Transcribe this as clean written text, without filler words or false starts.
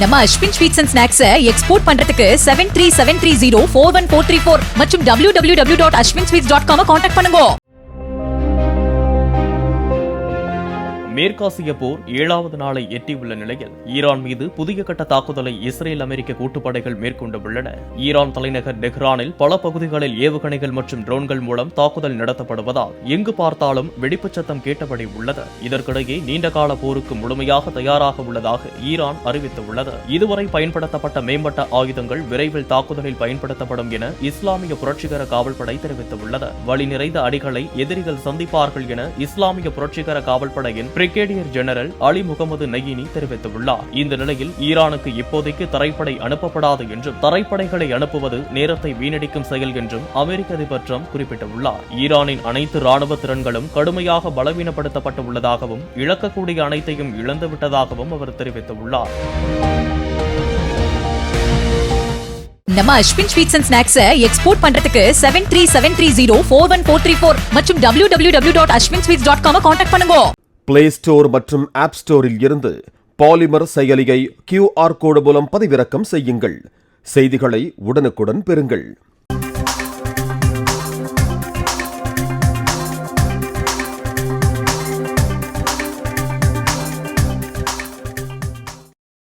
நம்ம Ashwin sweets and snacks export பண்றதுக்கு 7373041434 மற்றும் www.ashwinsweets.com கான்டாக்ட் பண்ணுங்க. மேற்காசிய போர் 7வது நாளை எட்டியுள்ள நிலையில் ஈரான் மீது புதிய கட்ட தாக்குதலை இஸ்ரேல் அமெரிக்க கூட்டுப்படைகள் மேற்கொண்டுள்ளன. ஈரான் தலைநகர் டெஹ்ரானில் பல பகுதிகளில் ஏவுகணைகள் மற்றும் ட்ரோன்கள் மூலம் தாக்குதல் நடத்தப்படுவதால் எங்கு பார்த்தாலும் வெடிப்புச் சத்தம் கேட்டபடி உள்ளது. இதற்கிடையே நீண்டகால போருக்கு முழுமையாக தயாராக உள்ளதாக ஈரான் அறிவித்துள்ளது. இதுவரை பயன்படுத்தப்பட்ட மேம்பட்ட ஆயுதங்கள் விரைவில் தாக்குதலில் பயன்படுத்தப்படும் என இஸ்லாமிய புரட்சிகர காவல்படை தெரிவித்துள்ளது. வலி நிறைந்த அடிகளை எதிரிகள் சந்திப்பார்கள் என இஸ்லாமிய புரட்சிகர காவல்படையின் பிரிகேடியர் ஜெனரல் அலி முகமது நயீனி தெரிவித்துள்ளார். இந்த நிலையில் ஈரானுக்கு இப்போதைக்கு தரைப்படை அனுப்பப்படாது என்றும் தரைப்படைகளை அனுப்புவது நேரத்தை வீணடிக்கும் செயல் என்றும் அமெரிக்க அதிபர் ட்ரம்ப் குறிப்பிட்டுள்ளார். ஈரானின் அனைத்து ராணுவ திறன்களும் கடுமையாக பலவீனப்படுத்தப்பட்டு உள்ளதாகவும் இழக்கக்கூடிய அனைத்தையும் இழந்துவிட்டதாகவும் அவர் தெரிவித்துள்ளார். நம்ம Ashwin sweets and snacks export பண்றதுக்கு 7373041434 மற்றும் www.ashwinsweets.com கான்டாக்ட் பண்ணுங்க. பிளே ஸ்டோர் மற்றும் ஆப் ஸ்டோரில் இருந்து பாலிமர் செயலியை QR கோடு மூலம் பதிவிறக்கம் செய்யுங்கள். செய்திகளை உடனுக்குடன் பெறுங்கள்.